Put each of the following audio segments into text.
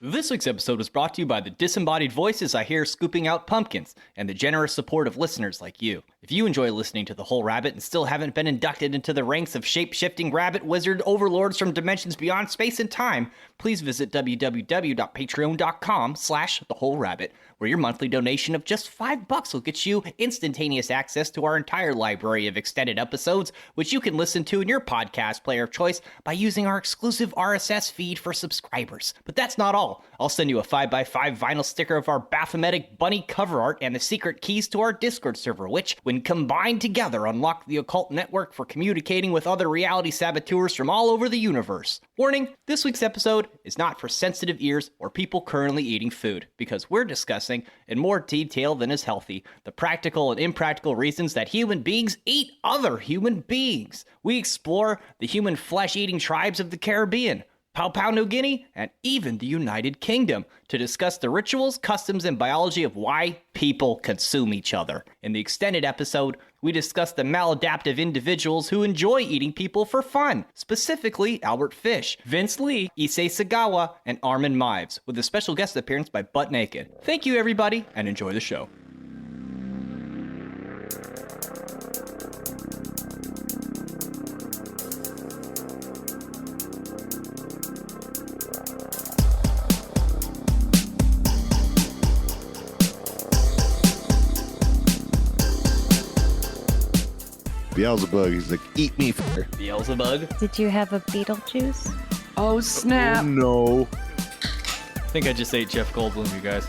This week's episode was brought to you by the disembodied voices I hear scooping out pumpkins and the generous support of listeners like you. If you enjoy listening to The Whole Rabbit and still haven't been inducted into the ranks of shape-shifting rabbit wizard overlords from dimensions beyond space and time, please visit www.patreon.com/thewholerabbit, where your monthly donation of just $5 will get you instantaneous access to our entire library of extended episodes, which you can listen to in your podcast player of choice by using our exclusive RSS feed for subscribers. But that's not all. I'll send you a 5x5 vinyl sticker of our Baphometic bunny cover art and the secret keys to our Discord server, which, when combined together, unlock the occult network for communicating with other reality saboteurs from all over the universe. Warning, this week's episode is not for sensitive ears or people currently eating food, because we're discussing, in more detail than is healthy, the practical and impractical reasons that human beings eat other human beings. We explore the human flesh-eating tribes of the Caribbean, Pau Pau New Guinea, and even the United Kingdom to discuss the rituals, customs, and biology of why people consume each other. In the extended episode, we discuss the maladaptive individuals who enjoy eating people for fun, specifically Albert Fish, Vince Lee, Issei Sagawa, and Armin Meiwes, with a special guest appearance by Butt Naked. Thank you, everybody, and enjoy the show. Beelzebub, he's like, eat me. Beelzebub? Did you have a Beetlejuice? Oh, snap. Oh, no. I think I just ate Jeff Goldblum, you guys.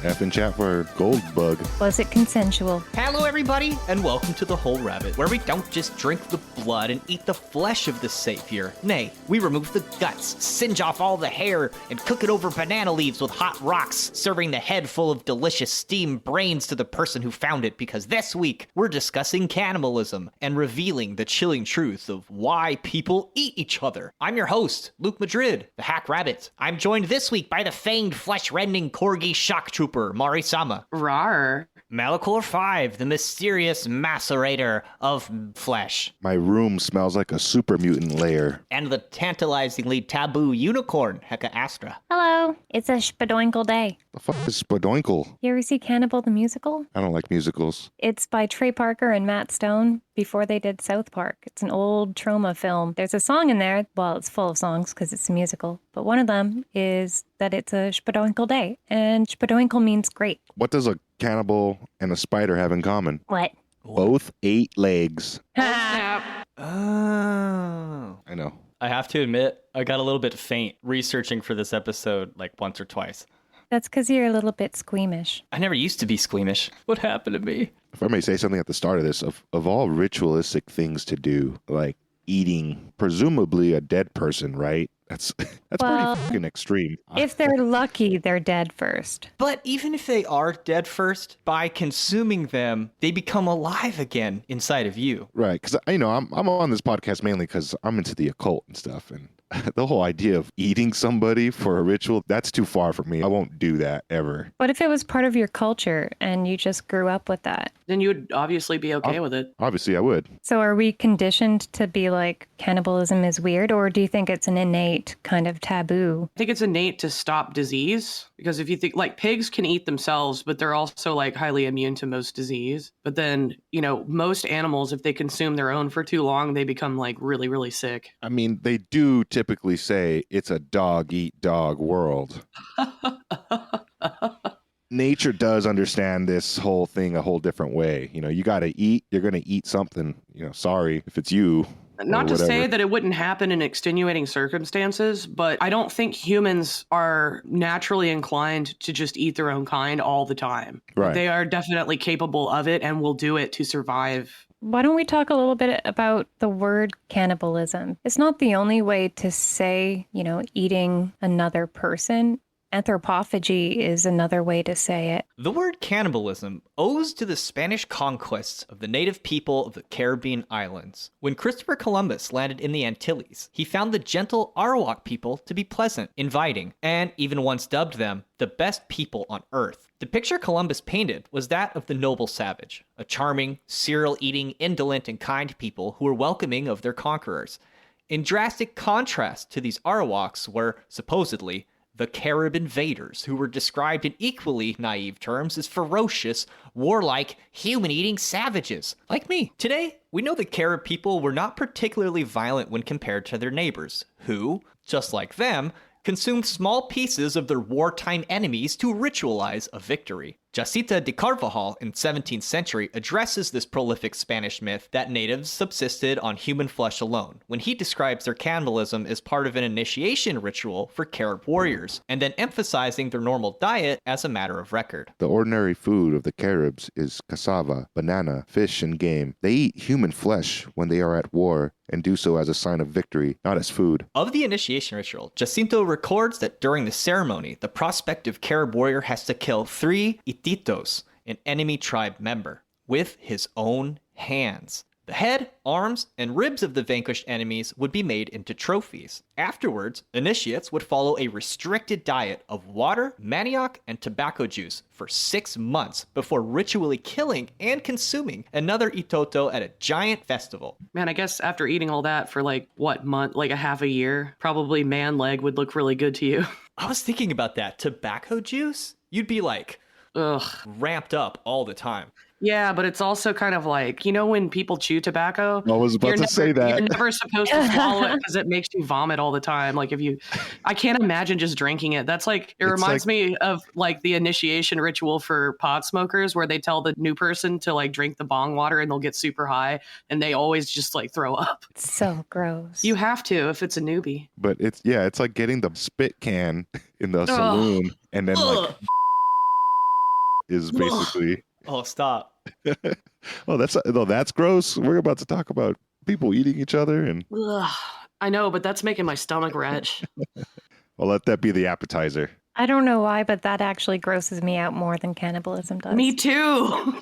F in chat for Goldbug. Was it consensual? Hello, everybody, and welcome to The Whole Rabbit, where we don't just drink the blood and eat the flesh of the savior. Nay, we remove the guts, singe off all the hair, and cook it over banana leaves with hot rocks, serving the head full of delicious steamed brains to the person who found it, because this week, we're discussing cannibalism and revealing the chilling truth of why people eat each other. I'm your host, Luke Madrid, the Hack Rabbit. I'm joined this week by the fanged, flesh-rending corgi shock trooper, Mari-sama. Rar. Malachor 5, the mysterious macerator of flesh. My room smells like a super mutant lair. And the tantalizingly taboo unicorn, Heka Astra. Hello. It's a spadoinkle day. The fuck is Spadoinkle? You ever see Cannibal the musical? I don't like musicals. It's by Trey Parker and Matt Stone before they did South Park. It's an old trauma film. There's a song in there. Well, it's full of songs because it's a musical. But one of them is that it's a spadoinkle day. And spadoinkle means great. What does a cannibal and a spider have in common? What? Both 8 legs. Snap. Oh. I know. I have to admit, I got a little bit faint researching for this episode like once or twice. That's because you're a little bit squeamish. I never used to be squeamish. What happened to me? If I may say something at the start of this, of all ritualistic things to do, like eating presumably a dead person, right? That's Well, pretty fucking extreme. If they're lucky, they're dead first. But even if they are dead first, by consuming them, they become alive again inside of you. Right, because I'm on this podcast mainly because I'm into the occult and stuff, and the whole idea of eating somebody for a ritual, that's too far for me. I won't do that ever. What if it was part of your culture and you just grew up with that? Then you would obviously be okay with it. Obviously, I would. So are we conditioned to be like cannibalism is weird, or do you think it's an innate kind of taboo? I think it's innate to stop disease, because if you think, like, pigs can eat themselves, but they're also like highly immune to most disease. But then, most animals, if they consume their own for too long, they become like really, really sick. I mean, they do typically say it's a dog-eat-dog world. Nature does understand this whole thing a whole different way. You got to eat. You're going to eat something. Sorry if it's you. Not to say that it wouldn't happen in extenuating circumstances, but I don't think humans are naturally inclined to just eat their own kind all the time. Right. They are definitely capable of it and will do it to survive. Why don't we talk a little bit about the word cannibalism? It's not the only way to say, eating another person. Anthropophagy is another way to say it. The word cannibalism owes to the Spanish conquests of the native people of the Caribbean islands. When Christopher Columbus landed in the Antilles, he found the gentle Arawak people to be pleasant, inviting, and even once dubbed them the best people on earth. The picture Columbus painted was that of the noble savage, a charming, cereal-eating, indolent, and kind people who were welcoming of their conquerors. In drastic contrast to these Arawaks were, supposedly, the Carib invaders, who were described in equally naive terms as ferocious, warlike, human-eating savages, like me. Today, we know the Carib people were not particularly violent when compared to their neighbors, who, just like them, consumed small pieces of their wartime enemies to ritualize a victory. Jacinta de Carvajal in 17th century addresses this prolific Spanish myth that natives subsisted on human flesh alone, when he describes their cannibalism as part of an initiation ritual for Carib warriors, and then emphasizing their normal diet as a matter of record. The ordinary food of the Caribs is cassava, banana, fish, and game. They eat human flesh when they are at war and do so as a sign of victory, not as food. Of the initiation ritual, Jacinto records that during the ceremony, the prospective Carib warrior has to kill 3 ititos, an enemy tribe member, with his own hands. The head, arms, and ribs of the vanquished enemies would be made into trophies. Afterwards, initiates would follow a restricted diet of water, manioc, and tobacco juice for 6 months before ritually killing and consuming another itoto at a giant festival. Man, I guess after eating all that for month, like a half a year, probably man leg would look really good to you. I was thinking about that. Tobacco juice? You'd be Ugh. ramped up all the time. Yeah, but it's also kind of like, when people chew tobacco, I was about to say that. You're never supposed to swallow it because it makes you vomit all the time. I can't imagine just drinking it. That's it reminds me of the initiation ritual for pot smokers where they tell the new person to drink the bong water and they'll get super high and they always just throw up. It's so gross. You have to if it's a newbie. But it's like getting the spit can in the saloon and then is basically... Oh, stop. That's gross. We're about to talk about people eating each other and Ugh. I know, but that's making my stomach retch. Well, let that be the appetizer. I don't know why, but that actually grosses me out more than cannibalism does. Me too.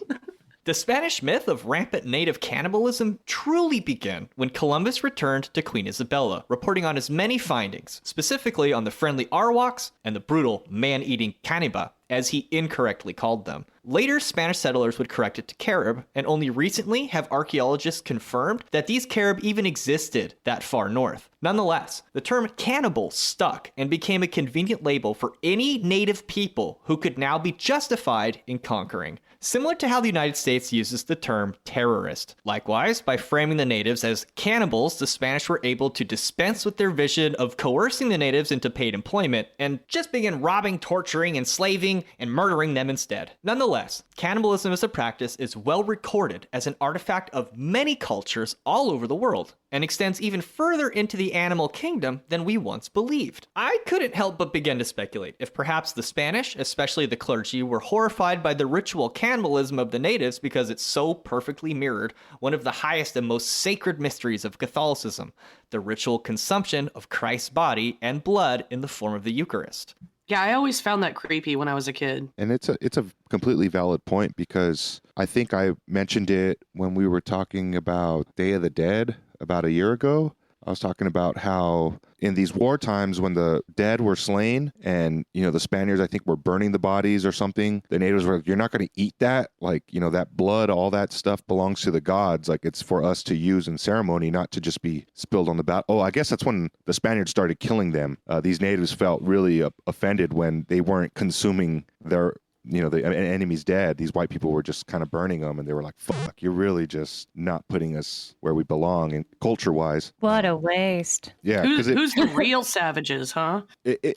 The Spanish myth of rampant native cannibalism truly began when Columbus returned to Queen Isabella, reporting on his many findings, specifically on the friendly Arawaks and the brutal man-eating Cannibal, as he incorrectly called them. Later, Spanish settlers would correct it to Carib, and only recently have archaeologists confirmed that these Carib even existed that far north. Nonetheless, the term cannibal stuck and became a convenient label for any native people who could now be justified in conquering, similar to how the United States uses the term terrorist. Likewise, by framing the natives as cannibals, the Spanish were able to dispense with their vision of coercing the natives into paid employment and just begin robbing, torturing, enslaving, and murdering them instead. Nonetheless, cannibalism as a practice is well recorded as an artifact of many cultures all over the world, and extends even further into the animal kingdom than we once believed. I couldn't help but begin to speculate if perhaps the Spanish, especially the clergy, were horrified by the ritual cannibalism of the natives because it so perfectly mirrored one of the highest and most sacred mysteries of Catholicism, the ritual consumption of Christ's body and blood in the form of the Eucharist. Yeah, I always found that creepy when I was a kid. And it's a completely valid point because I think I mentioned it when we were talking about Day of the Dead about a year ago. I was talking about how in these war times when the dead were slain and, the Spaniards, I think, were burning the bodies or something, the natives were like, you're not going to eat that. That blood, all that stuff belongs to the gods. It's for us to use in ceremony, not to just be spilled on the battle. Oh, I guess that's when the Spaniards started killing them. These natives felt really offended when they weren't consuming their the enemy's dead. These white people were just kind of burning them, and they were like, fuck, you're really just not putting us where we belong and culture-wise. What a waste. Yeah. Who's the real savages, huh?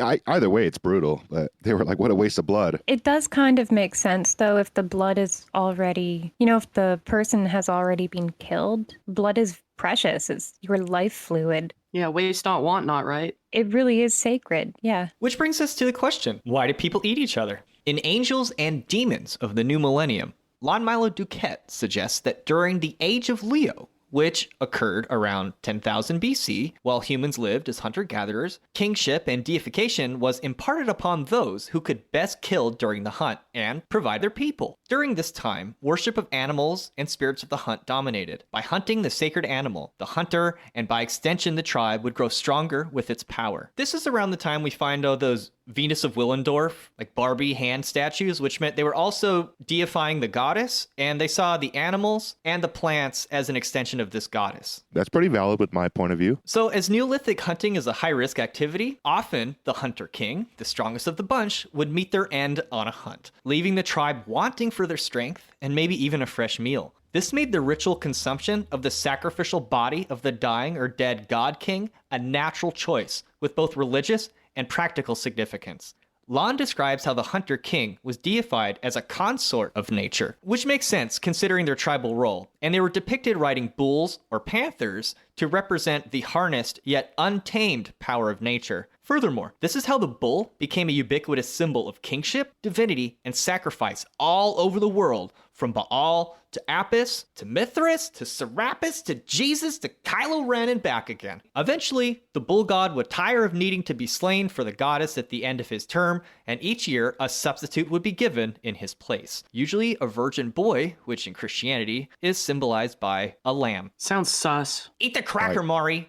Either way, it's brutal. But they were like, what a waste of blood. It does kind of make sense, though, if the blood is already, if the person has already been killed. Blood is precious. It's your life fluid. Yeah, waste not, want not, right? It really is sacred, yeah. Which brings us to the question, why do people eat each other? In Angels and Demons of the New Millennium, Lon Milo Duquette suggests that during the Age of Leo, which occurred around 10,000 BC, while humans lived as hunter-gatherers, kingship and deification was imparted upon those who could best kill during the hunt and provide their people. During this time, worship of animals and spirits of the hunt dominated. By hunting the sacred animal, the hunter, and by extension the tribe, would grow stronger with its power. This is around the time we find those Venus of Willendorf, like Barbie hand statues, which meant they were also deifying the goddess, and they saw the animals and the plants as an extension of this goddess. That's pretty valid with my point of view. So, as Neolithic hunting is a high-risk activity, often the hunter king, the strongest of the bunch, would meet their end on a hunt, leaving the tribe wanting further strength and maybe even a fresh meal. This made the ritual consumption of the sacrificial body of the dying or dead god king a natural choice, with both religious and practical significance. Lon describes how the hunter king was deified as a consort of nature, which makes sense considering their tribal role, and they were depicted riding bulls or panthers to represent the harnessed yet untamed power of nature. Furthermore, this is how the bull became a ubiquitous symbol of kingship, divinity, and sacrifice all over the world, from Baal to Apis to Mithras to Serapis to Jesus to Kylo Ren and back again. Eventually, the bull god would tire of needing to be slain for the goddess at the end of his term, and each year a substitute would be given in his place. Usually a virgin boy, which in Christianity is symbolized by a lamb. Sounds sus. Eat the cracker, Maury.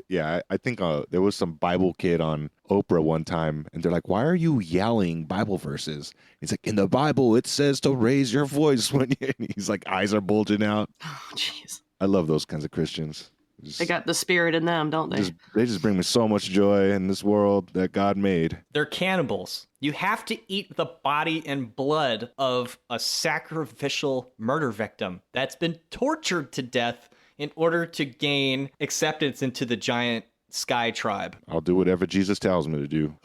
Yeah, I think there was some Bible kid on Oprah one time, and they're like, "Why are you yelling Bible verses?" He's like, "In the Bible, it says to raise your voice when you..." He's like, eyes are bulging out. Oh, jeez. I love those kinds of Christians. They got the spirit in them, don't they? They just bring me so much joy in this world that God made. They're cannibals. You have to eat the body and blood of a sacrificial murder victim that's been tortured to death in order to gain acceptance into the giant sky tribe. I'll do whatever Jesus tells me to do.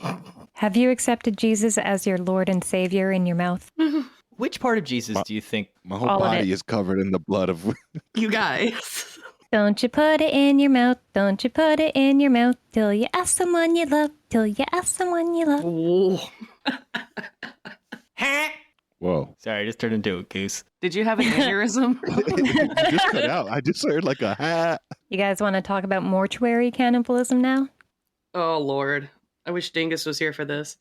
Have you accepted Jesus as your Lord and Savior in your mouth? Which part of Jesus do you think? My whole All of body it. is covered in the blood of... You guys. Don't you put it in your mouth, don't you put it in your mouth, till you ask someone you love, till you ask someone you love. Whoa. Ha! Whoa. Sorry, I just turned into a goose. Did you have an aneurysm? You just cut out. I just heard like a hat. You guys want to talk about mortuary cannibalism now? Oh, Lord. I wish Dingus was here for this.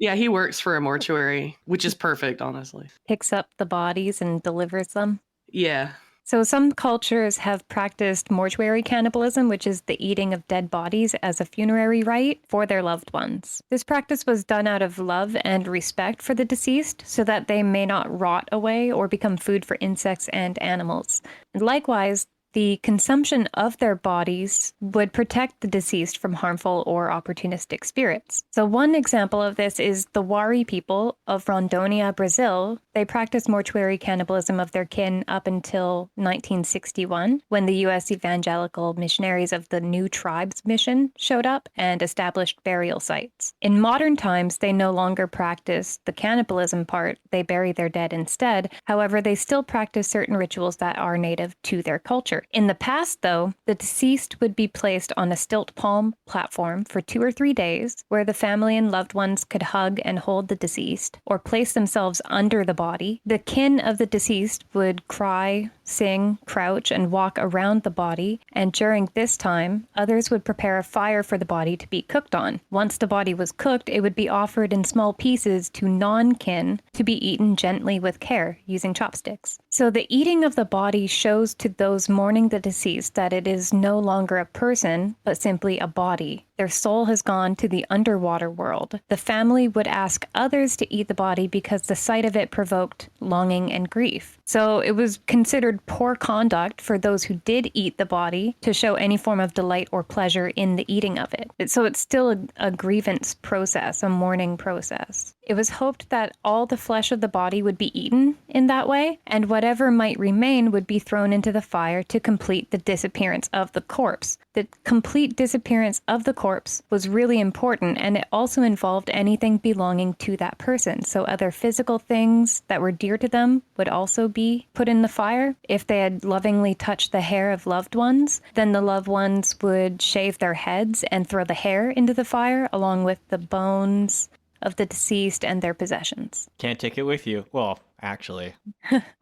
Yeah, he works for a mortuary, which is perfect, honestly. Picks up the bodies and delivers them. Yeah. So some cultures have practiced mortuary cannibalism, which is the eating of dead bodies as a funerary rite for their loved ones. This practice was done out of love and respect for the deceased so that they may not rot away or become food for insects and animals. And likewise, the consumption of their bodies would protect the deceased from harmful or opportunistic spirits. So one example of this is the Wari people of Rondônia, Brazil. They practiced mortuary cannibalism of their kin up until 1961, when the U.S. evangelical missionaries of the New Tribes Mission showed up and established burial sites. In modern times, they no longer practice the cannibalism part. They bury their dead instead. However, they still practice certain rituals that are native to their culture. In the past, though, the deceased would be placed on a stilt palm platform for 2 or 3 days, where the family and loved ones could hug and hold the deceased, or place themselves under the body. The kin of the deceased would cry, sing, crouch, and walk around the body, and during this time, others would prepare a fire for the body to be cooked on. Once the body was cooked, it would be offered in small pieces to non-kin to be eaten gently with care, using chopsticks. So the eating of the body shows to those mourning the deceased that it is no longer a person, but simply a body. Their soul has gone to the underwater world. The family would ask others to eat the body because the sight of it provoked longing and grief. So it was considered poor conduct for those who did eat the body to show any form of delight or pleasure in the eating of it. So it's still a grievance process, a mourning process. It was hoped that all the flesh of the body would be eaten in that way, and whatever might remain would be thrown into the fire to complete the disappearance of the corpse. The complete disappearance of the corpse was really important, and it also involved anything belonging to that person. So other physical things that were dear to them would also be put in the fire. If they had lovingly touched the hair of loved ones, then the loved ones would shave their heads and throw the hair into the fire along with the bones of the deceased and their possessions. Can't take it with you. Well, actually.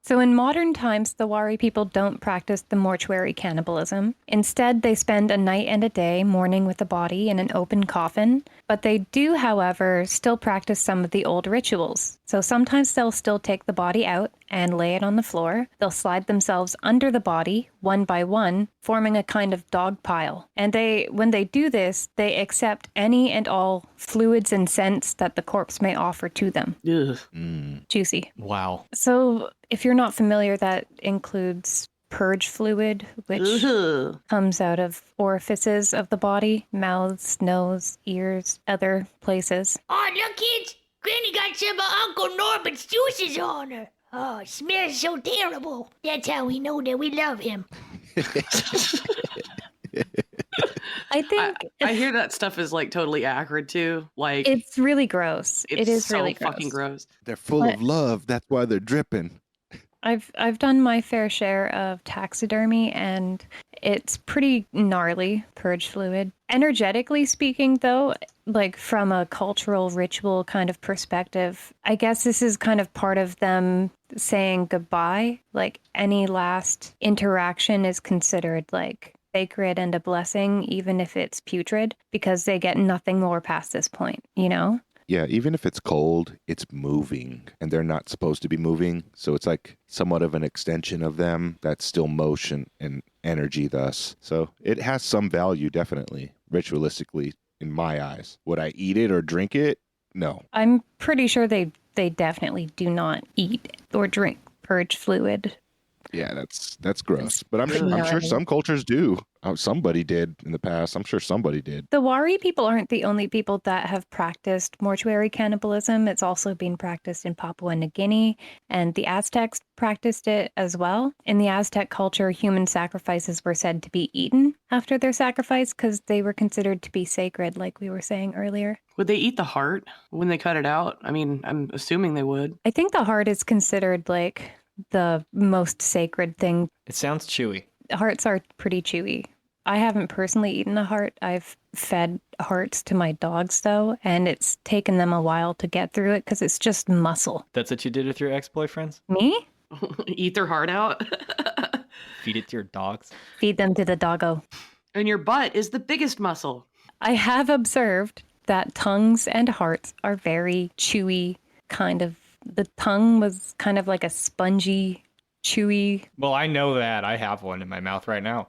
So in modern times, the Wari people don't practice the mortuary cannibalism. Instead, they spend a night and a day mourning with the body in an open coffin. But they do, however, still practice some of the old rituals. So sometimes they'll still take the body out and lay it on the floor. They'll slide themselves under the body, one by one, forming a kind of dog pile. And when they do this, they accept any and all fluids and scents that the corpse may offer to them. Ugh. Juicy. Wow. So if you're not familiar, that includes purge fluid, which comes out of orifices of the body, mouths, nose, ears, other places. Oh, look, kids! Granny got some of Uncle Norbert's juices on her. Oh, it smells so terrible. That's how we know that we love him. I think I hear that stuff is like totally accurate too. Like it's really gross. It is so really fucking gross. They're full of love. That's why they're dripping. I've done my fair share of taxidermy, and it's pretty gnarly, purge fluid. Energetically speaking, though, like from a cultural ritual kind of perspective, I guess this is kind of part of them saying goodbye. Like any last interaction is considered like sacred and a blessing, even if it's putrid, because they get nothing more past this point, you know? Yeah, even if it's cold, it's moving, and they're not supposed to be moving. So it's like somewhat of an extension of them that's still motion and energy thus. So it has some value, definitely, ritualistically, in my eyes. Would I eat it or drink it? No. I'm pretty sure they definitely do not eat or drink purge fluid. Yeah, that's gross. But I'm sure gnarly. some cultures do. Somebody did in the past. I'm sure somebody did. The Wari people aren't the only people that have practiced mortuary cannibalism. It's also been practiced in Papua New Guinea, and the Aztecs practiced it as well. In the Aztec culture, human sacrifices were said to be eaten after their sacrifice because they were considered to be sacred, like we were saying earlier. Would they eat the heart when they cut it out? I mean, I'm assuming they would. I think the heart is considered like the most sacred thing. It sounds chewy. Hearts are pretty chewy. I haven't personally eaten a heart. I've fed hearts to my dogs, though, and it's taken them a while to get through it because it's just muscle. That's what you did with your ex-boyfriends? Me? Eat their heart out. Feed it to your dogs? Feed them to the doggo. And your butt is the biggest muscle. I have observed that tongues and hearts are very chewy, kind of. The tongue was kind of like a spongy, chewy. Well, I know that. I have one in my mouth right now.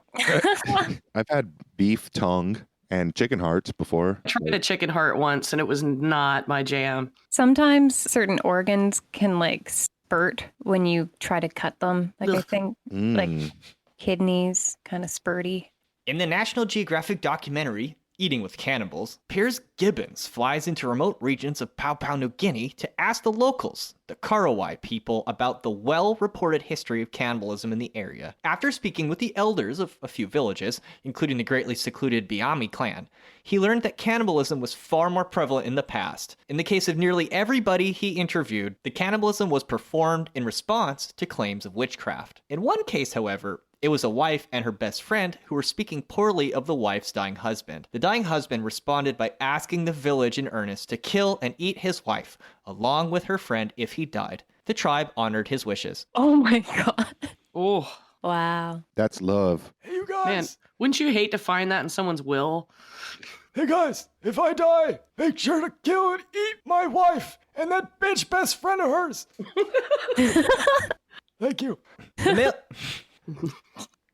I've had beef tongue and chicken hearts before. I tried a chicken heart once and it was not my jam. Sometimes certain organs can like spurt when you try to cut them. Like I think like kidneys kind of spurty. In the National Geographic documentary, Eating with Cannibals, Piers Gibbons flies into remote regions of Pau Pau New Guinea to ask the locals, the Karawai people, about the well-reported history of cannibalism in the area. After speaking with the elders of a few villages, including the greatly secluded Biami clan, he learned that cannibalism was far more prevalent in the past. In the case of nearly everybody he interviewed, the cannibalism was performed in response to claims of witchcraft. In one case, however, it was a wife and her best friend who were speaking poorly of the wife's dying husband. The dying husband responded by asking the village in earnest to kill and eat his wife, along with her friend if he died. The tribe honored his wishes. Oh my God. Oh, Wow. That's love. Hey, you guys! man. Wouldn't you hate to find that in someone's will? Hey, guys! If I die, make sure to kill and eat my wife and that bitch best friend of hers! Thank you.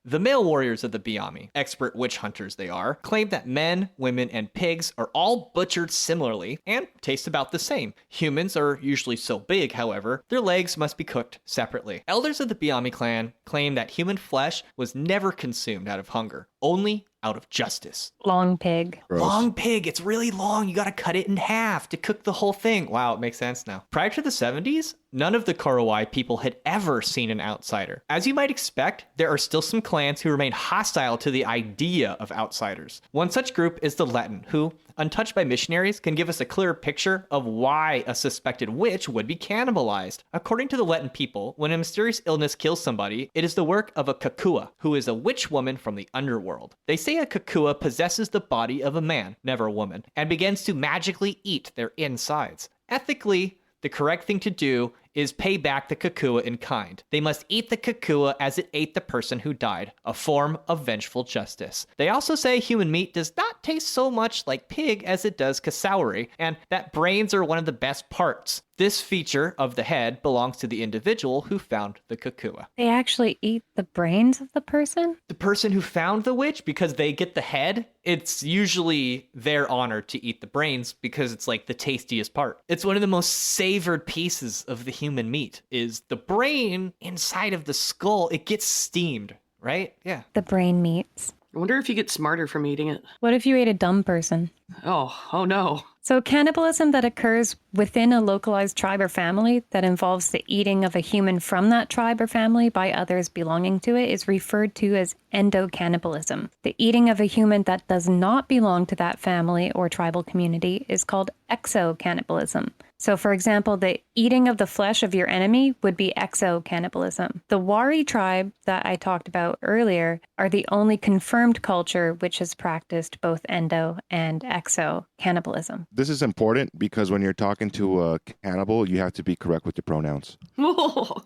The male warriors of the Biami, expert witch hunters they are, claim that men, women, and pigs are all butchered similarly and taste about the same. Humans are usually so big, however, their legs must be cooked separately. Elders of the Biami clan claim that human flesh was never consumed out of hunger, only out of justice. Long pig. Gross. Long pig, it's really long. You gotta cut it in half to cook the whole thing. Wow, it makes sense now. Prior to the 70s, none of the Karawai people had ever seen an outsider. As you might expect, there are still some clans who remain hostile to the idea of outsiders. One such group is the Letin, who, untouched by missionaries, can give us a clearer picture of why a suspected witch would be cannibalized. According to the Letin people, when a mysterious illness kills somebody, it is the work of a kakua, who is a witch woman from the underworld. They say a kakua possesses the body of a man, never a woman, and begins to magically eat their insides. Ethically, The correct thing to do is pay back the kukua in kind. They must eat the kukua as it ate the person who died, a form of vengeful justice. They also say human meat does not taste so much like pig as it does cassowary, and that brains are one of the best parts. This feature of the head belongs to the individual who found the kukua. They actually eat the brains of the person? The person who found the witch, because they get the head, it's usually their honor to eat the brains because it's like the tastiest part. It's one of the most savored pieces of the human meat is the brain inside of the skull. It gets steamed, right? Yeah. The brain meats. I wonder if you get smarter from eating it. What if you ate a dumb person? Oh no. So cannibalism that occurs within a localized tribe or family that involves the eating of a human from that tribe or family by others belonging to it is referred to as endocannibalism. The eating of a human that does not belong to that family or tribal community is called exocannibalism. So, for example, the eating of the flesh of your enemy would be exocannibalism. The Wari tribe that I talked about earlier are the only confirmed culture which has practiced both endo and exocannibalism. This is important because when you're talking to a cannibal, you have to be correct with your pronouns. I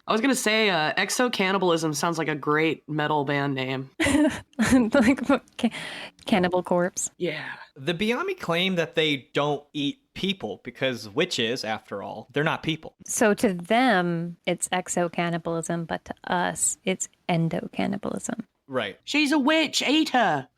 was going to say exo-cannibalism sounds like a great metal band name. Like Cannibal Corpse. Yeah. The Biami claim that they don't eat people because witches, after all, they're not people. So to them, it's exocannibalism, but to us, it's endocannibalism. Right. She's a witch. Eat her.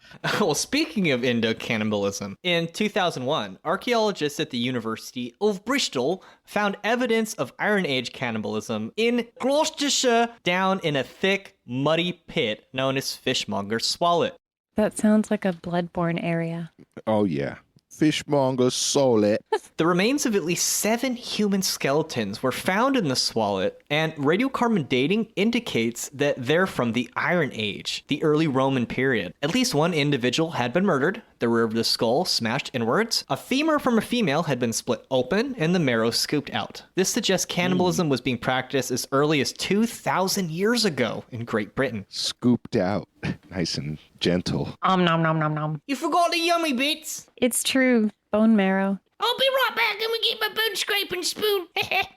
Well, speaking of endocannibalism, in 2001, archaeologists at the University of Bristol found evidence of Iron Age cannibalism in Gloucestershire down in a thick, muddy pit known as Fishmonger Swallow. That sounds like a bloodborne area. Oh, yeah. Fishmonger Solet. The remains of at least 7 human skeletons were found in the swallow, and radiocarbon dating indicates that they're from the Iron Age, the early Roman period. At least one individual had been murdered, the rear of the skull smashed inwards, a femur from a female had been split open, and the marrow scooped out. This suggests cannibalism was being practiced as early as 2,000 years ago in Great Britain. Scooped out. Nice and gentle. Nom nom nom nom. You forgot the yummy bits. It's true. Bone marrow. I'll be right back and we get my bone scraping spoon.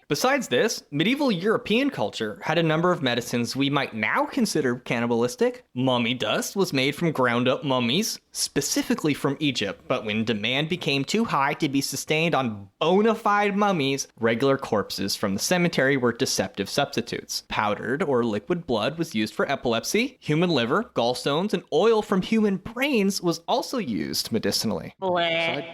Besides this, medieval European culture had a number of medicines we might now consider cannibalistic. Mummy dust was made from ground-up mummies, specifically from Egypt, but when demand became too high to be sustained on bona fide mummies, regular corpses from the cemetery were deceptive substitutes. Powdered or liquid blood was used for epilepsy. Human liver, gallstones, and oil from human brains was also used medicinally.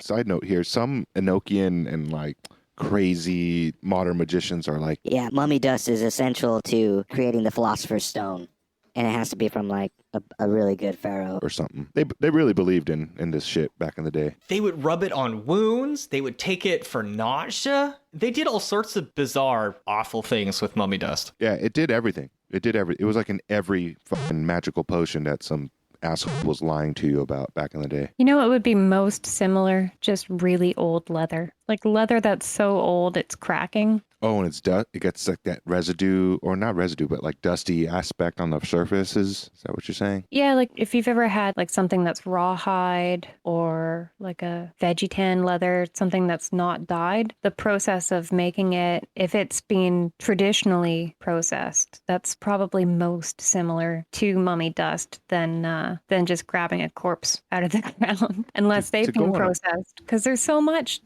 Side note here, some Enochian and like crazy modern magicians are like, Yeah, mummy dust is essential to creating the Philosopher's Stone. And it has to be from like a really good pharaoh. or something. They really believed in this shit back in the day. They would rub it on wounds. They would take it for nausea. They did all sorts of bizarre, awful things with mummy dust. Yeah, it did everything. It was like in every fucking magical potion that some asshole was lying to you about back in the day. You know what would be most similar? Just really old leather. Like leather that's so old it's cracking. Oh, and it gets like that residue, or not residue, but like dusty aspect on the surfaces. Is that what you're saying? Yeah, like if you've ever had like something that's rawhide or like a veggie tan leather, something that's not dyed, the process of making it, if it's been traditionally processed, that's probably most similar to mummy dust than just grabbing a corpse out of the ground, unless they've go been on it. processed. Because there's so much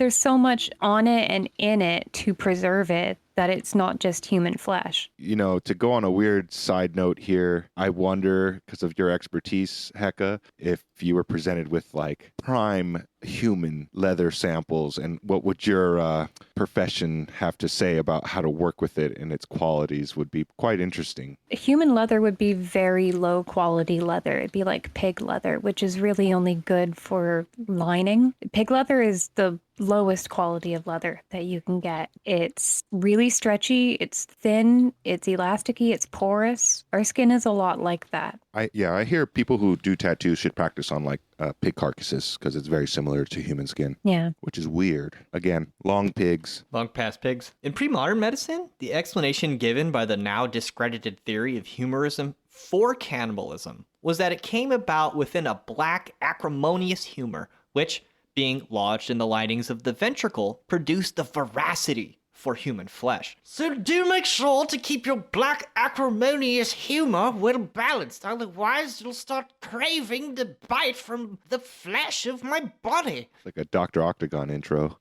on it and in it to preserve it that it's not just human flesh. You know, to go on a weird side note here, I wonder, because of your expertise, Hecka, if you were presented with like prime human leather samples, and what would your profession have to say about how to work with it and its qualities would be quite interesting. Human leather would be very low quality leather. It'd be like pig leather, which is really only good for lining. Pig leather is the lowest quality of leather that you can get. It's really stretchy, it's thin, it's elasticy, it's porous. Our skin is a lot like that. I hear people who do tattoos should practice on like pig carcasses because it's very similar to human skin. Yeah. Which is weird. Again, long pigs. Long past pigs. In pre-modern medicine, the explanation given by the now discredited theory of humorism for cannibalism was that it came about within a black, acrimonious humor, which, being lodged in the linings of the ventricle, produced the voracity for human flesh. So do make sure to keep your black acrimonious humor well balanced, otherwise you'll start craving to bite from the flesh of my body. Like a Dr. Octagon intro.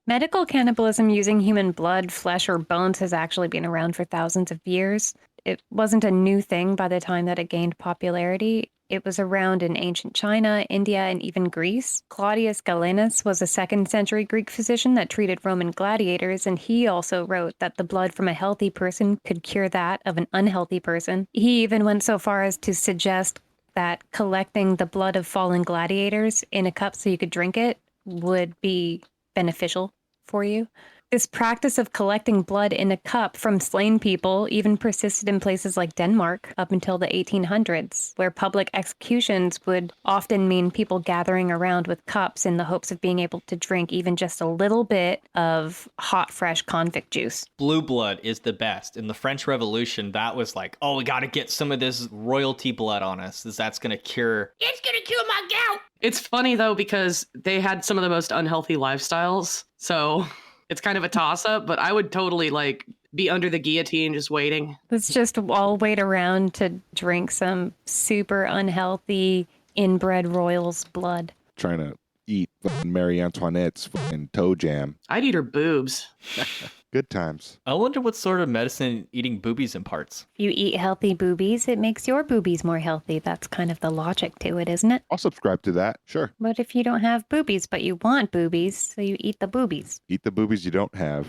Medical cannibalism using human blood, flesh, or bones has actually been around for thousands of years. It wasn't a new thing by the time that it gained popularity. It was around in ancient China, India, and even Greece. Claudius Galenus was a 2nd century Greek physician that treated Roman gladiators, and he also wrote that the blood from a healthy person could cure that of an unhealthy person. He even went so far as to suggest that collecting the blood of fallen gladiators in a cup so you could drink it would be beneficial for you. This practice of collecting blood in a cup from slain people even persisted in places like Denmark up until the 1800s, where public executions would often mean people gathering around with cups in the hopes of being able to drink even just a little bit of hot, fresh convict juice. Blue blood is the best. In the French Revolution, that was like, oh, we got to get some of this royalty blood on us, because that's going to cure. It's gonna cure my gout. It's funny though, because they had some of the most unhealthy lifestyles. So it's kind of a toss up, but I would totally like be under the guillotine just waiting. Let's just all wait around to drink some super unhealthy inbred royal's blood. Trying to eat Marie Antoinette's toe jam. I'd eat her boobs. Good times. I wonder what sort of medicine eating boobies imparts. If you eat healthy boobies, it makes your boobies more healthy. That's kind of the logic to it, isn't it? I'll subscribe to that. Sure. But if you don't have boobies, but you want boobies, so you eat the boobies. Eat the boobies you don't have.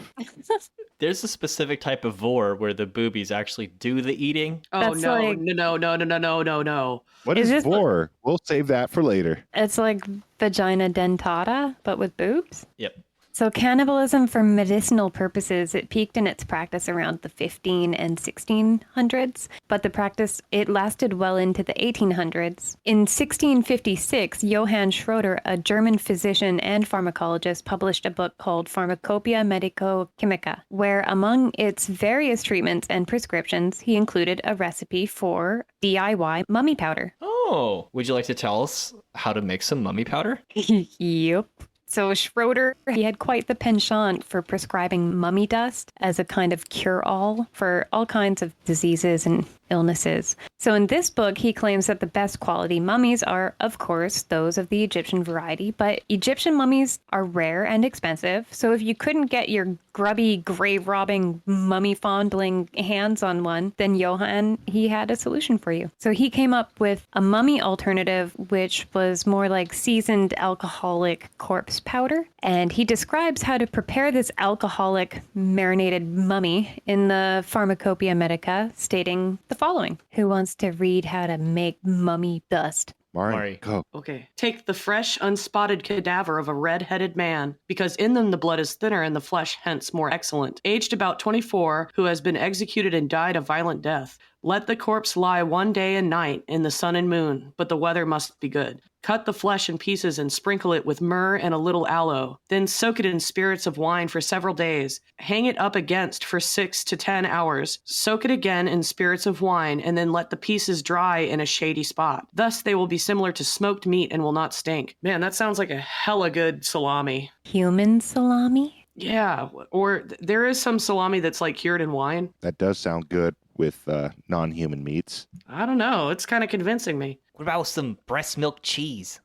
There's a specific type of vor where the boobies actually do the eating. Oh, That's no, like- no. What Is is this vor? We'll save that for later. It's like vagina dentata, but with boobs. Yep. So cannibalism for medicinal purposes, it peaked in its practice around the 15 and 1600s, but the practice, it lasted well into the 1800s. In 1656, Johann Schroeder, a German physician and pharmacologist, published a book called Pharmacopoeia Medico-Chimica, where among its various treatments and prescriptions, he included a recipe for DIY mummy powder. Oh, would you like to tell us how to make some mummy powder? Yep. So Schroeder, he had quite the penchant for prescribing mummy dust as a kind of cure-all for all kinds of diseases and illnesses. So in this book, he claims that the best quality mummies are, of course, those of the Egyptian variety, but Egyptian mummies are rare and expensive. So if you couldn't get your grubby, grave-robbing, mummy-fondling hands on one, then Johann, he had a solution for you. So he came up with a mummy alternative, which was more like seasoned alcoholic corpse powder. And he describes how to prepare this alcoholic marinated mummy in the Pharmacopoeia Medica, stating the following. Who wants to read how to make mummy dust? Mari, Mari. go. Okay. Take the fresh, unspotted cadaver of a red-headed man, because in them the blood is thinner and the flesh hence more excellent. Aged about 24, who has been executed and died a violent death. Let the corpse lie 1 day and night in the sun and moon, but the weather must be good. Cut the flesh in pieces and sprinkle it with myrrh and a little aloe. Then soak it in spirits of wine for several days. Hang it up against for 6 to 10 hours. Soak it again in spirits of wine, and then let the pieces dry in a shady spot. Thus they will be similar to smoked meat and will not stink. Man, that sounds like a hella good salami. Human salami? Yeah, or there is some salami that's like cured in wine. That does sound good with non-human meats. I don't know. It's kind of convincing me. What about some breast milk cheese?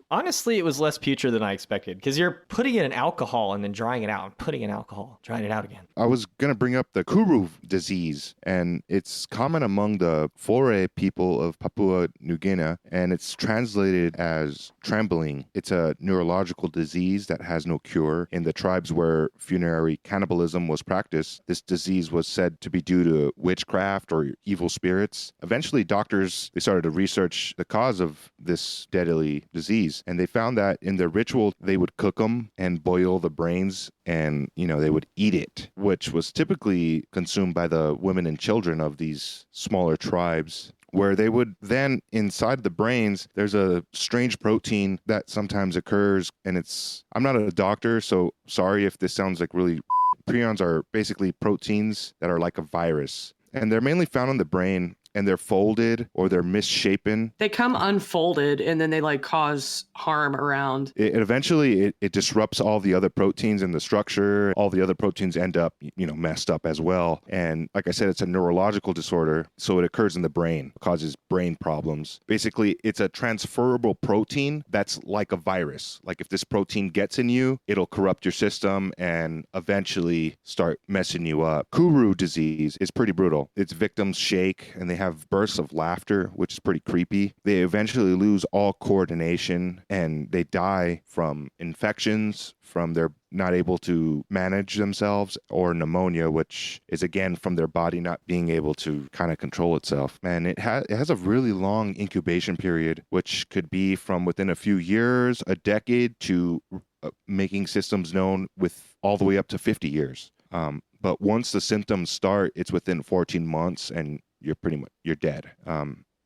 Honestly, it was less putrid than I expected, because you're putting it in alcohol and then drying it out, and putting in alcohol, drying it out again. I was going to bring up the Kuru disease, and it's common among the Vorarephilia people of Papua New Guinea, and it's translated as trembling. It's a neurological disease that has no cure. In the tribes where funerary cannibalism was practiced, this disease was said to be due to witchcraft or evil spirits. Eventually, doctors, they started to research the cause of this deadly disease, and they found that in the ritual, they would cook them and boil the brains, and, they would eat it, which was typically consumed by the women and children of these smaller tribes, where they would then, inside the brains, there's a strange protein that sometimes occurs, and I'm not a doctor, so sorry if this sounds like really... Prions are basically proteins that are like a virus. And they're mainly found in the brain, and they're folded or they're misshapen, They come unfolded and then they like cause harm around. it eventually disrupts all the other proteins in the structure. All the other proteins end up, messed up as well. And like I said, it's a neurological disorder, so it occurs in the brain, causes brain problems. Basically, it's a transferable protein that's like a virus. Like if this protein gets in you, it'll corrupt your system and eventually start messing you up. Kuru disease is pretty brutal. Its victims shake and they have bursts of laughter, which is pretty creepy. They eventually lose all coordination and they die from infections, from their not able to manage themselves, or pneumonia, which is again from their body not being able to kind of control itself. And it has a really long incubation period, which could be from within a few years, a decade, to making systems known with all the way up to 50 years. But once the symptoms start, it's within 14 months and you're dead.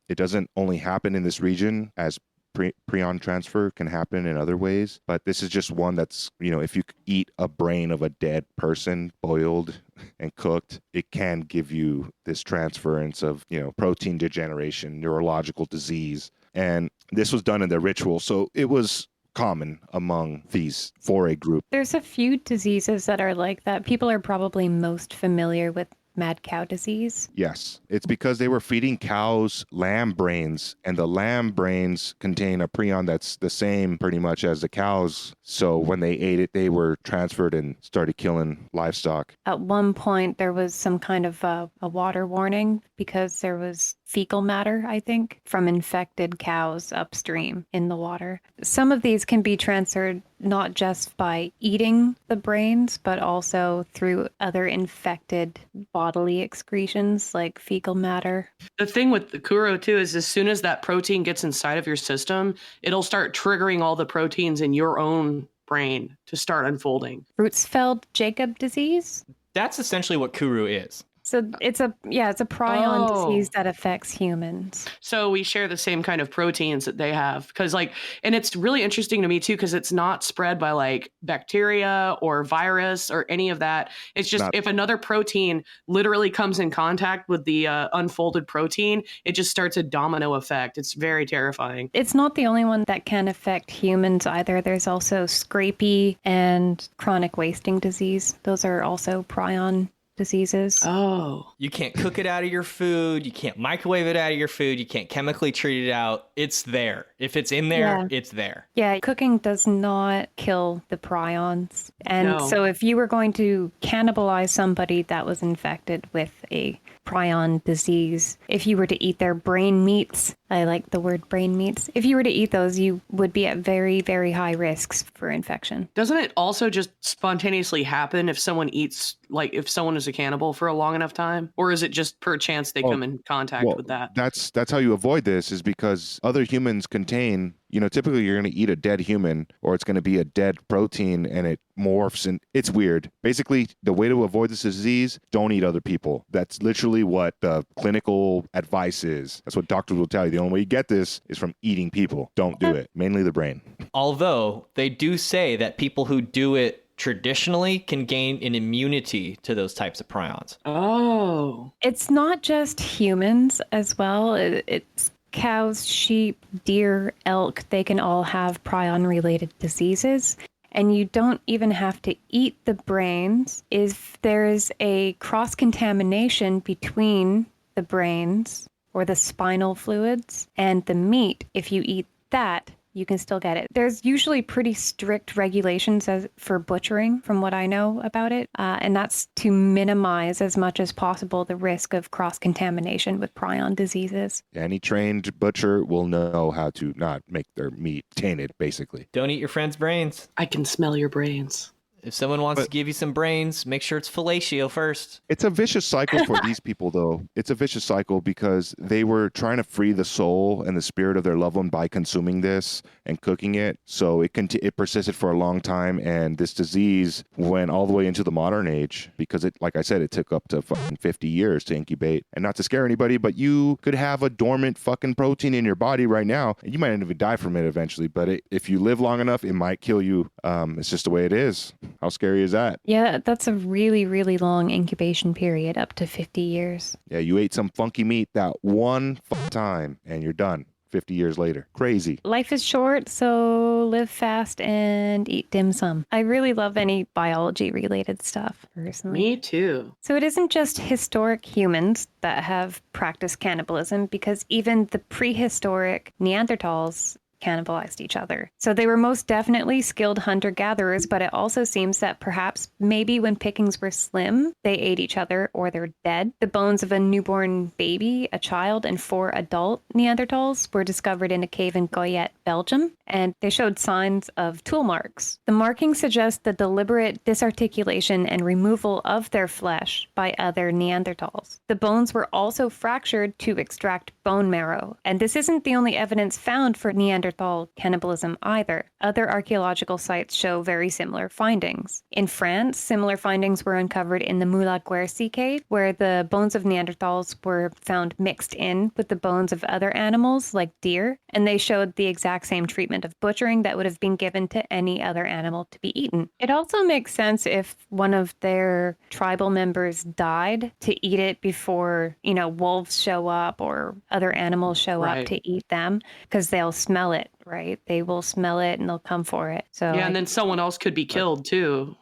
It doesn't only happen in this region, as prion transfer can happen in other ways, but this is just one that's, if you eat a brain of a dead person boiled and cooked, it can give you this transference of, protein degeneration, neurological disease. And this was done in their ritual, so it was common among these foray group. There's a few diseases that are like that. People are probably most familiar with mad cow disease. Yes, it's because they were feeding cows lamb brains, and the lamb brains contain a prion that's the same pretty much as the cows. So when they ate it, they were transferred and started killing livestock. At one point, there was some kind of a water warning because there was fecal matter, I think, from infected cows upstream in the water. Some of these can be transferred not just by eating the brains, but also through other infected bodily excretions like fecal matter. The thing with the Kuru too is as soon as that protein gets inside of your system, it'll start triggering all the proteins in your own brain to start unfolding. Creutzfeldt-Jakob disease? That's essentially what Kuru is. So it's a prion disease that affects humans. So we share the same kind of proteins that they have, because and it's really interesting to me too, because it's not spread by like bacteria or virus or any of that. It's just if another protein literally comes in contact with the unfolded protein, it just starts a domino effect. It's very terrifying. It's not the only one that can affect humans either. There's also scrapie and chronic wasting disease. Those are also prion diseases. Oh. You can't cook it out of your food. You can't microwave it out of your food. You can't chemically treat it out. It's there. If it's in there, it's there. Yeah, cooking does not kill the prions. And so if you were going to cannibalize somebody that was infected with a prion disease, if you were to eat their brain meats, I like the word brain meats, if you were to eat those, you would be at very, very high risks for infection. Doesn't it also just spontaneously happen if someone eats, like if someone is a cannibal for a long enough time? Or is it just per chance they come in contact with that? That's how you avoid this, is because other humans contain, typically you're going to eat a dead human, or it's going to be a dead protein and it morphs, and it's weird. Basically, the way to avoid this disease, don't eat other people. That's literally what the clinical advice is. That's what doctors will tell you. The only way you get this is from eating people. Don't do it. Mainly the brain. Although they do say that people who do it traditionally can gain an immunity to those types of prions. Oh. It's not just humans as well. It's cows, sheep, deer, elk. They can all have prion-related diseases. And you don't even have to eat the brains. If there is a cross-contamination between the brains or the spinal fluids and the meat, if you eat that, you can still get it. There's usually pretty strict regulations for butchering, from what I know about it, and that's to minimize as much as possible the risk of cross-contamination with prion diseases. Any trained butcher will know how to not make their meat tainted, basically. Don't eat your friend's brains. I can smell your brains. If someone wants to give you some brains, make sure it's fellatio first. It's a vicious cycle for these people, though. It's a vicious cycle because they were trying to free the soul and the spirit of their loved one by consuming this and cooking it. So it persisted for a long time, and this disease went all the way into the modern age because it, like I said, it took up to fucking 50 years to incubate. And not to scare anybody, but you could have a dormant fucking protein in your body right now, and you might not even die from it eventually. But if you live long enough, it might kill you. It's just the way it is. How scary is that? Yeah, that's a really, really long incubation period, up to 50 years. Yeah, you ate some funky meat that one time and you're done 50 years later. Crazy. Life is short, so live fast and eat dim sum. I really love any biology-related stuff, personally. Me too. So it isn't just historic humans that have practiced cannibalism, because even the prehistoric Neanderthals cannibalized each other. So they were most definitely skilled hunter-gatherers, but it also seems that perhaps maybe when pickings were slim, they ate each other or they're dead. The bones of a newborn baby, a child, and 4 adult Neanderthals were discovered in a cave in Goyet, Belgium, and they showed signs of tool marks. The markings suggest the deliberate disarticulation and removal of their flesh by other Neanderthals. The bones were also fractured to extract bone marrow, and this isn't the only evidence found for Neanderthal cannibalism either. Other archaeological sites show very similar findings. In France, similar findings were uncovered in the Moula-Guercy cave, where the bones of Neanderthals were found mixed in with the bones of other animals like deer, and they showed the exact same treatment of butchering that would have been given to any other animal to be eaten. It also makes sense if one of their tribal members died to eat it before, wolves show up or other animals show up to eat them, because they'll smell it, right? They will smell it and they'll come for it. So Yeah, and then someone else could be killed too,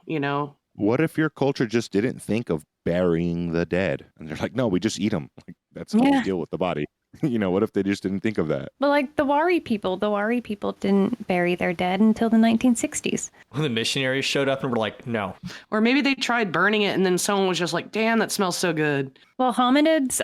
What if your culture just didn't think of burying the dead? And they're like, no, we just eat them. Like, that's how we deal with the body. What if they just didn't think of that? But like the Wari people didn't bury their dead until the 1960s. When the missionaries showed up and were like, no. Or maybe they tried burning it and then someone was just like, damn, that smells so good. Well, hominids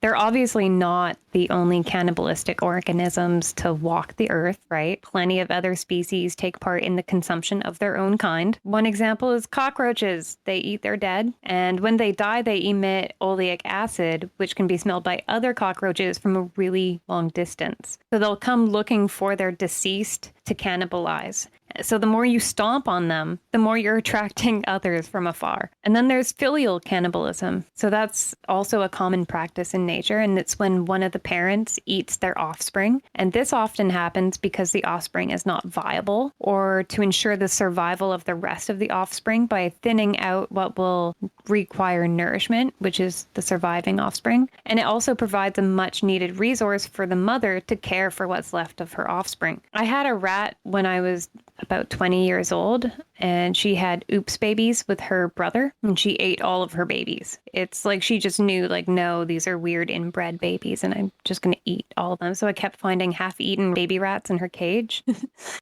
they're obviously not the only cannibalistic organisms to walk the earth, right? Plenty of other species take part in the consumption of their own kind. One example is cockroaches. They eat their dead, and when they die, they emit oleic acid, which can be smelled by other cockroaches from a really long distance. So they'll come looking for their deceased to cannibalize. So the more you stomp on them, the more you're attracting others from afar. And then there's filial cannibalism. So that's also a common practice in nature, and it's when one of the parents eats their offspring. And this often happens because the offspring is not viable, or to ensure the survival of the rest of the offspring by thinning out what will require nourishment, which is the surviving offspring. And it also provides a much needed resource for the mother to care for what's left of her offspring. I had a rat when I was about 20 years old, and she had oops babies with her brother, and she ate all of her babies. It's like she just knew, like, no, these are weird inbred babies, and I'm just going to eat all of them. So I kept finding half-eaten baby rats in her cage.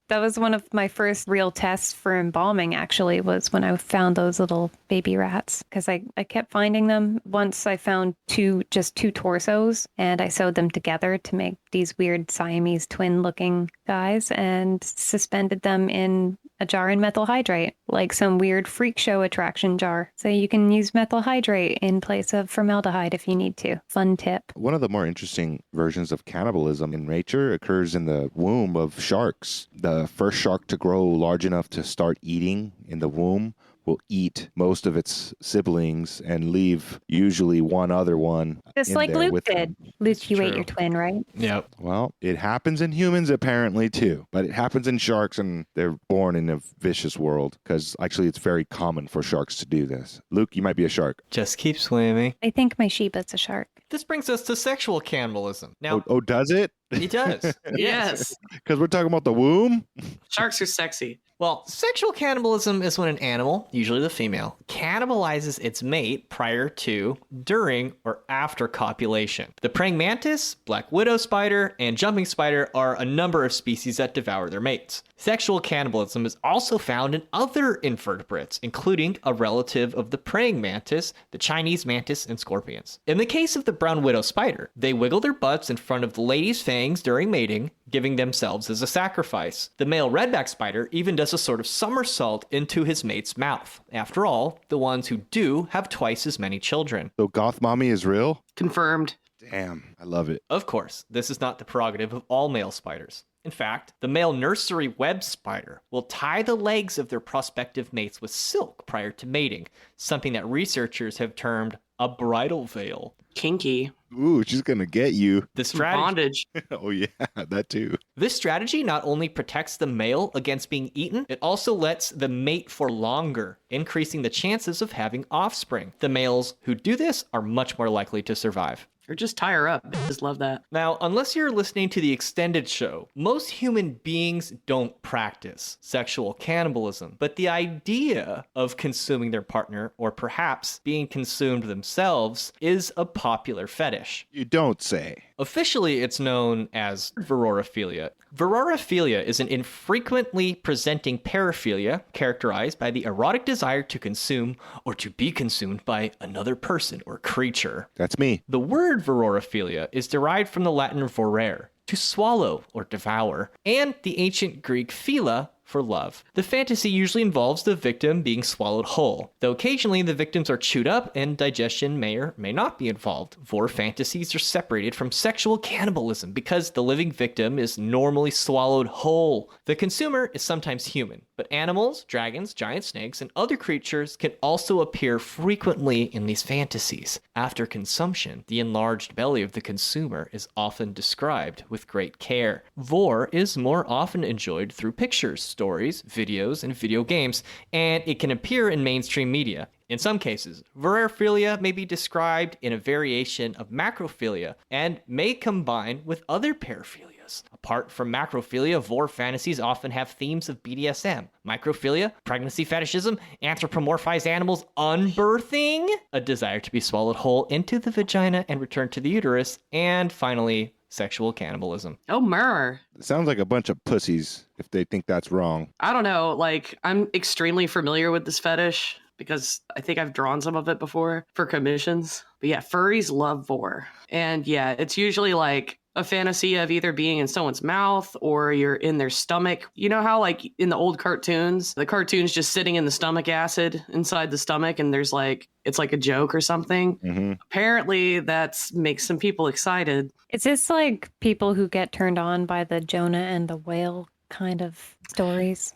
That was one of my first real tests for embalming, actually, was when I found those little baby rats, because I kept finding them. Once I found two torsos, and I sewed them together to make these weird Siamese twin-looking guys, and suspended them in a jar in methyl hydrate, like some weird freak show attraction jar. So you can use methyl hydrate in place of formaldehyde if you need to. Fun tip. One of the more interesting versions of cannibalism in nature occurs in the womb of sharks. The first shark to grow large enough to start eating in the womb will eat most of its siblings and leave usually one other one. Just like Luke did. Luke, you ate your twin, right? Yep. Well, it happens in humans apparently too, but it happens in sharks, and they're born in a vicious world, because actually it's very common for sharks to do this. Luke, you might be a shark. Just keep swimming. I think my Sheba's a shark. This brings us to sexual cannibalism. Now, Oh, does it? it does. Yes. Because we're talking about the womb? Sharks are sexy. Well, sexual cannibalism is when an animal, usually the female, cannibalizes its mate prior to, during, or after copulation. The praying mantis, black widow spider, and jumping spider are a number of species that devour their mates. Sexual cannibalism is also found in other invertebrates, including a relative of the praying mantis, the Chinese mantis, and scorpions. In the case of the brown widow spider, they wiggle their butts in front of the lady's fangs during mating, giving themselves as a sacrifice. The male redback spider even does a sort of somersault into his mate's mouth. After all, the ones who do have twice as many children. So goth mommy is real? Confirmed. Damn, I love it. Of course, this is not the prerogative of all male spiders. In fact, the male nursery web spider will tie the legs of their prospective mates with silk prior to mating, something that researchers have termed a bridal veil. Kinky. Ooh, she's gonna get you. The Some strategy. bondage. Oh yeah, that too. This strategy not only protects the male against being eaten, it also lets the mate for longer, increasing the chances of having offspring. The males who do this are much more likely to survive. Or just tie her up. Just love that. Now, unless you're listening to the extended show, most human beings don't practice sexual cannibalism, but the idea of consuming their partner, or perhaps being consumed themselves, is a popular fetish. You don't say. Officially, it's known as Vorarephilia. Vorarephilia is an infrequently presenting paraphilia characterized by the erotic desire to consume or to be consumed by another person or creature. That's me. The word Vorarephilia is derived from the Latin vorare, to swallow or devour, and the ancient Greek phila, for love. The fantasy usually involves the victim being swallowed whole, though occasionally the victims are chewed up and digestion may or may not be involved. Vor fantasies are separated from sexual cannibalism because the living victim is normally swallowed whole. The consumer is sometimes human, but animals, dragons, giant snakes, and other creatures can also appear frequently in these fantasies. After consumption, the enlarged belly of the consumer is often described with great care. Vor is more often enjoyed through pictures, stories, videos, and video games, and it can appear in mainstream media. In some cases, vorarephilia may be described in a variation of macrophilia and may combine with other paraphilias. Apart from macrophilia, vor fantasies often have themes of BDSM, microphilia, pregnancy fetishism, anthropomorphized animals unbirthing, a desire to be swallowed whole into the vagina and returned to the uterus, and finally, sexual cannibalism. Oh, myrrh. It sounds like a bunch of pussies if they think that's wrong. I don't know. Like, I'm extremely familiar with this fetish because I think I've drawn some of it before for commissions. But yeah, furries love vor. And yeah, it's usually like a fantasy of either being in someone's mouth or you're in their stomach. You know how like in the old cartoons, the cartoon's just sitting in the stomach acid inside the stomach and there's like, it's like a joke or something. Mm-hmm. Apparently that's makes some people excited. Is this like people who get turned on by the Jonah and the whale kind of stories?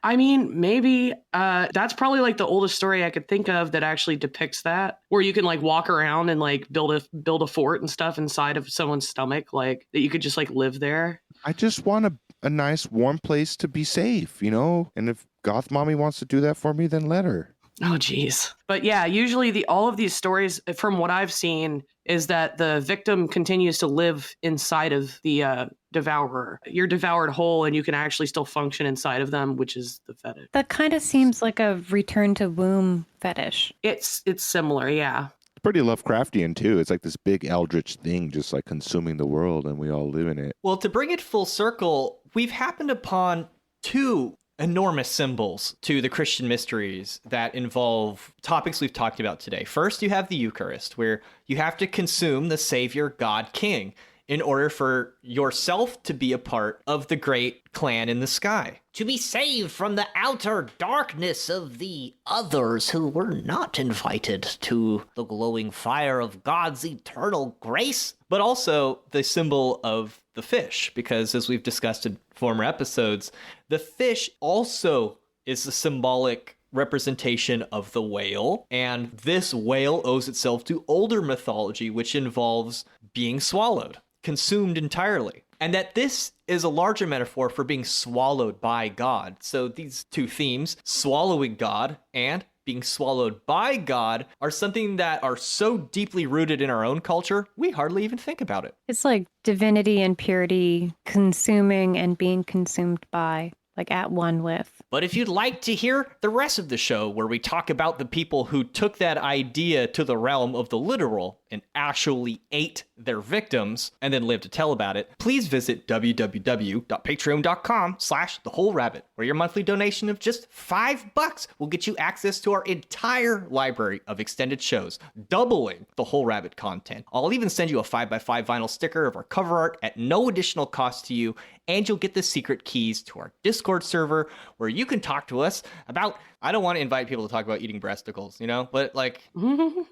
I mean, maybe that's probably like the oldest story I could think of that actually depicts that, where you can like walk around and like build a fort and stuff inside of someone's stomach, like that you could just like live there. I just want a nice warm place to be safe, you know? And if Goth Mommy wants to do that for me, then let her. Oh, geez. But yeah, usually all of these stories, from what I've seen, is that the victim continues to live inside of the devourer. You're devoured whole and you can actually still function inside of them, which is the fetish. That kind of seems like a return to womb fetish. It's similar, yeah. It's pretty Lovecraftian too. It's like this big eldritch thing just like consuming the world and we all live in it. Well, to bring it full circle, we've happened upon two enormous symbols to the Christian mysteries that involve topics we've talked about today. First, you have the Eucharist, where you have to consume the Savior, God, King, in order for yourself to be a part of the great clan in the sky. To be saved from the outer darkness of the others who were not invited to the glowing fire of God's eternal grace. But also the symbol of the fish, because as we've discussed in former episodes, the fish also is the symbolic representation of the whale, and this whale owes itself to older mythology, which involves being swallowed, consumed entirely. And that this is a larger metaphor for being swallowed by God. So these two themes, swallowing God and being swallowed by God, are something that are so deeply rooted in our own culture, we hardly even think about it. It's like divinity and purity consuming and being consumed by, like at one with. But if you'd like to hear the rest of the show, where we talk about the people who took that idea to the realm of the literal and actually ate their victims and then lived to tell about it, please visit www.patreon.com/thewholerabbit, where your monthly donation of just $5 will get you access to our entire library of extended shows, doubling the Whole Rabbit content. I'll even send you a 5x5 vinyl sticker of our cover art at no additional cost to you, and you'll get the secret keys to our Discord server, where you can talk to us about, I don't want to invite people to talk about eating breasticles, you know, but like,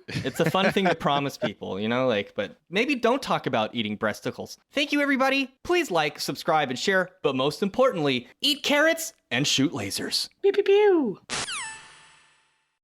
it's a fun thing to promise people, you know, like, but maybe don't talk about eating breasticles. Thank you, everybody. Please like, subscribe, and share, but most importantly, eat carrots and shoot lasers. Pew, pew, pew.